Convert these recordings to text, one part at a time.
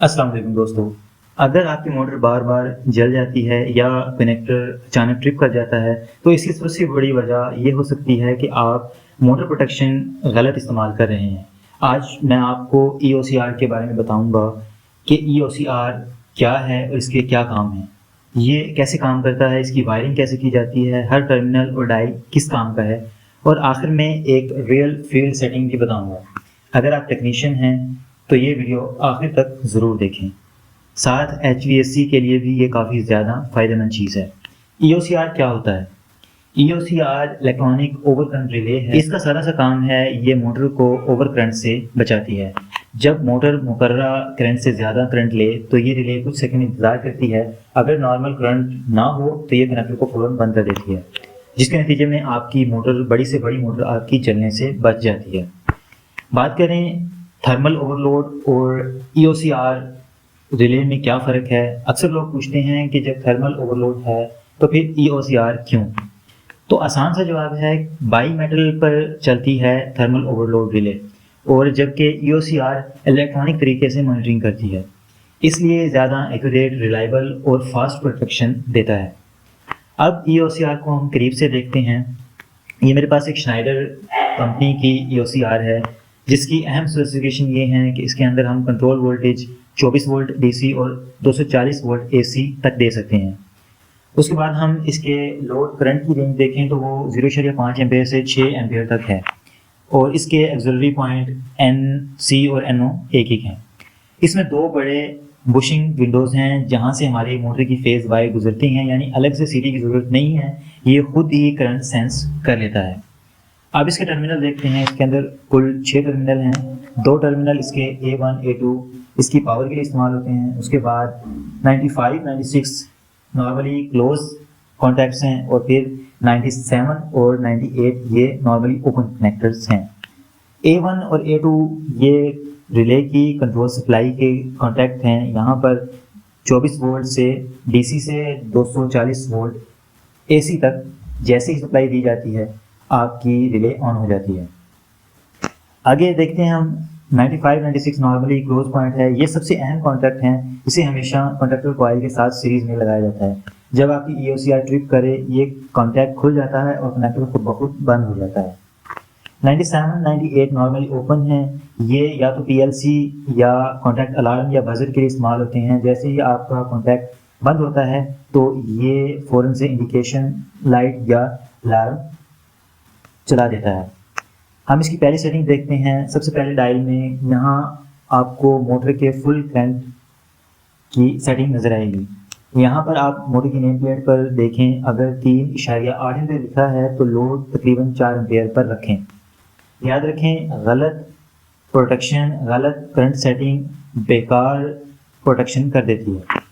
अस्सलाम वालेकुम दोस्तों। अगर आपकी मोटर बार बार जल जाती है या कनेक्टर अचानक ट्रिप कर जाता है तो इसकी सबसे बड़ी वजह ये हो सकती है कि आप मोटर प्रोटेक्शन गलत इस्तेमाल कर रहे हैं। आज मैं आपको EOCR के बारे में बताऊंगा कि EOCR क्या है और इसके क्या काम हैं, ये कैसे काम करता है, इसकी वायरिंग कैसे की जाती है, हर टर्मिनल और डायल किस काम का है और आखिर में एक रियल फील्ड सेटिंग भी बताऊंगा। अगर आप टेक्नीशियन हैं तो ये वीडियो आखिर तक ज़रूर देखें। साथ HVAC के लिए भी ये काफ़ी ज़्यादा फ़ायदेमंद चीज़ है। EOCR क्या होता है? EOCR electronic over current relay है। इसका सारा सा काम है, ये मोटर को ओवर करंट से बचाती है। जब मोटर मुकर्ररा करंट से ज़्यादा करंट ले तो ये रिले कुछ सेकंड इंतज़ार करती है। अगर नॉर्मल करंट ना हो तो ये कनेक्टर को फ़ौरन बंद कर देती है, जिसके नतीजे में आपकी मोटर, बड़ी से बड़ी मोटर आपकी जलने से बच जाती है। बात करें थर्मल ओवरलोड और EOCR रिले में क्या फ़र्क है। अक्सर लोग पूछते हैं कि जब थर्मल ओवरलोड है तो फिर EOCR क्यों? तो आसान सा जवाब है, बाई मेटल पर चलती है थर्मल ओवरलोड रिले और जबकि EOCR इलेक्ट्रॉनिक तरीके से मॉनिटरिंग करती है, इसलिए ज़्यादा एक्यूरेट, रिलायबल और फास्ट प्रोटेक्शन देता है। अब EOCR को हम करीब से देखते हैं। ये मेरे पास एक श्नाइडर कंपनी की EOCR है, जिसकी अहम स्पेसिफिकेशन ये है कि इसके अंदर हम कंट्रोल वोल्टेज 24 वोल्ट DC और 240 वोल्ट AC तक दे सकते हैं। उसके बाद हम इसके लोड करंट की रेंज देखें तो वो 0.5 एम्पेयर से 6 एम्पेयर तक है और इसके एक्सिलरी पॉइंट NC और NO एक हैं। इसमें दो बड़े बुशिंग विंडोज़ हैं जहां से हमारी मोटर की फेज़ वायर गुजरती हैं, यानी अलग से सीटी की ज़रूरत नहीं है, ये खुद ही करंट सेंस कर लेता है। अब इसके टर्मिनल देखते हैं। इसके अंदर कुल 6 टर्मिनल हैं। 2 टर्मिनल इसके A1 A2 इसकी पावर के लिए इस्तेमाल होते हैं। उसके बाद 95 96 नॉर्मली क्लोज कॉन्टैक्ट्स हैं और फिर 97 और 98 ये नॉर्मली ओपन कनेक्टर्स हैं। A1 और A2 ये रिले की कंट्रोल सप्लाई के कॉन्टैक्ट हैं। यहाँ पर 24 वोल्ट से DC से 240 वोल्ट AC तक जैसे ही सप्लाई दी जाती है आपकी रिले ऑन हो जाती है। आगे देखते हैं हम 95 96 नॉर्मली क्लोज पॉइंट है। ये सबसे अहम कॉन्टैक्ट हैं, इसे हमेशा कॉन्टैक्टर कॉइल के साथ सीरीज में लगाया जाता है। जब आपकी EOCR ट्रिप करे ये कॉन्टैक्ट खुल जाता है और कनेक्टर खुद ब खुद बंद हो जाता है। 97 98 नॉर्मली ओपन है। ये या तो PLC या कॉन्टैक्ट अलार्म या बजर के लिए इस्तेमाल होते हैं। जैसे ही आपका कॉन्टैक्ट बंद होता है तो ये फ़ौरन से इंडिकेशन लाइट या अलार्म चला देता है। हम इसकी पहली सेटिंग देखते हैं। सबसे पहले डायल में यहाँ आपको मोटर के फुल करंट की सेटिंग नज़र आएगी। यहाँ पर आप मोटर की नेम प्लेट पर देखें, अगर 3.8 एम्पेयर लिखा है तो लोड तकरीबन 4 एम्पेयर पर रखें। याद रखें, गलत प्रोटेक्शन, गलत करंट सेटिंग बेकार प्रोटेक्शन कर देती है।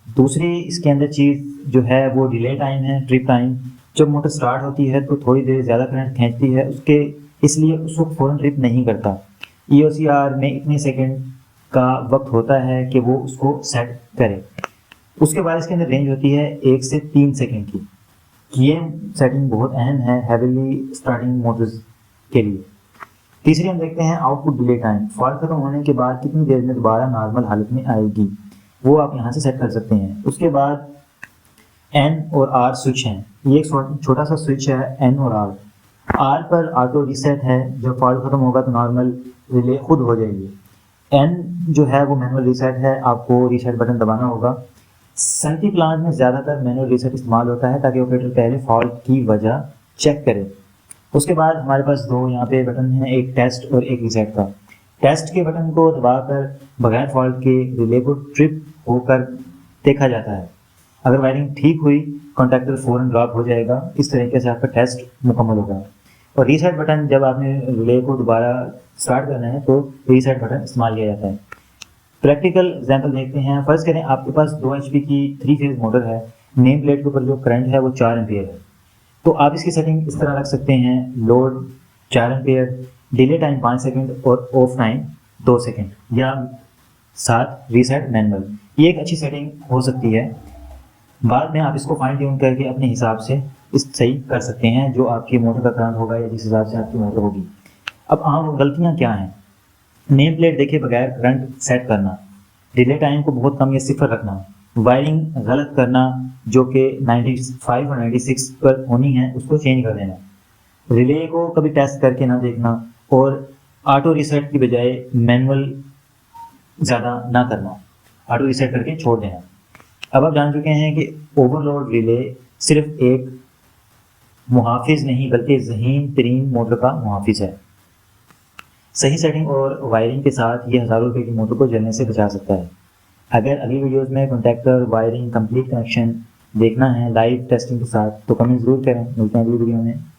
दूसरी इसके अंदर चीज़ जो है वो डिले टाइम है, ट्रिप टाइम। जब मोटर स्टार्ट होती है तो थोड़ी देर ज़्यादा करंट खींचती है, उसके इसलिए उस वक्त फ़ौरन ट्रिप नहीं करता। EOCR में इतने सेकंड का वक्त होता है कि वो उसको सेट करे। उसके बाद इसके अंदर रेंज होती है 1 से 3 सेकंड की। ये सेटिंग बहुत अहम है हेवीली स्टार्टिंग मोटर्स के लिए। तीसरी हम देखते हैं आउटपुट डिले टाइम। फॉल्ट खत्म होने के बाद कितनी देर में दोबारा नॉर्मल हालत में आएगी, वो आप यहाँ से सेट कर सकते हैं। उसके बाद N और R स्विच हैं। ये एक छोटा सा स्विच है N और R पर ऑटो रीसेट है। जब फॉल्ट खत्म होगा तो नॉर्मल रिले खुद हो जाएगी। N जो है वो मैनुअल रीसेट है, आपको रीसेट बटन दबाना होगा। सनती प्लांट में ज़्यादातर मैनुअल रीसेट इस्तेमाल होता है ताकि ऑपरेटर पहले फॉल्ट की वजह चेक करे। उसके बाद हमारे पास दो यहाँ पे बटन हैं, एक टेस्ट और एक रीसेट का। टेस्ट के बटन को दबाकर बगैर फॉल्ट के रिले को ट्रिप होकर देखा जाता है। अगर वायरिंग ठीक हुई कॉन्टैक्टर फ़ौरन ड्रॉप हो जाएगा। इस तरीके से आपका टेस्ट मुकम्मल होगा। और रीसेट बटन, जब आपने रिले को दोबारा स्टार्ट करना है तो रीसेट बटन इस्तेमाल किया जाता है। प्रैक्टिकल एग्जांपल देखते हैं। फर्ज करें आपके पास 2 HP की 3 फेज मोटर है। नेम प्लेट के ऊपर जो करंट है वो 4 एम्पेयर है, तो आप इसकी सेटिंग इस तरह रख सकते हैं, load 4 ampere, delay time 5 second और ऑफ टाइम 2 सेकंड या साथ रीसेट मैनुअल। ये एक अच्छी सेटिंग हो सकती है। बाद में आप इसको फाइन ट्यून करके अपने हिसाब से इस सही कर सकते हैं जो आपकी मोटर का करंट होगा या जिस हिसाब से आपकी मोटर होगी। अब आम गलतियाँ क्या हैं? नेम प्लेट देखे बगैर करंट सेट करना, रिले टाइम को बहुत कम या सिफर रखना, वायरिंग गलत करना जो कि 95 और 96 पर होनी है उसको चेंज कर देना, रिले को कभी टेस्ट करके ना देखना और ऑटो रीसेट की बजाय मैनुअल ज़्यादा ना करना, ऑटो रीसेट करके छोड़ देना। अब आप जान चुके हैं कि ओवरलोड रिले सिर्फ एक मुहाफिज नहीं बल्कि ज़हीन तरीन मोटर का मुहाफिज है। सही सेटिंग और वायरिंग के साथ ये हज़ारों रुपए की मोटर को जलने से बचा सकता है। अगर अगली वीडियोस में कॉन्टैक्टर, वायरिंग, कंप्लीट कनेक्शन देखना है लाइव टेस्टिंग के साथ तो कमेंट ज़रूर करें। मिलते हैं अगली वीडियो में।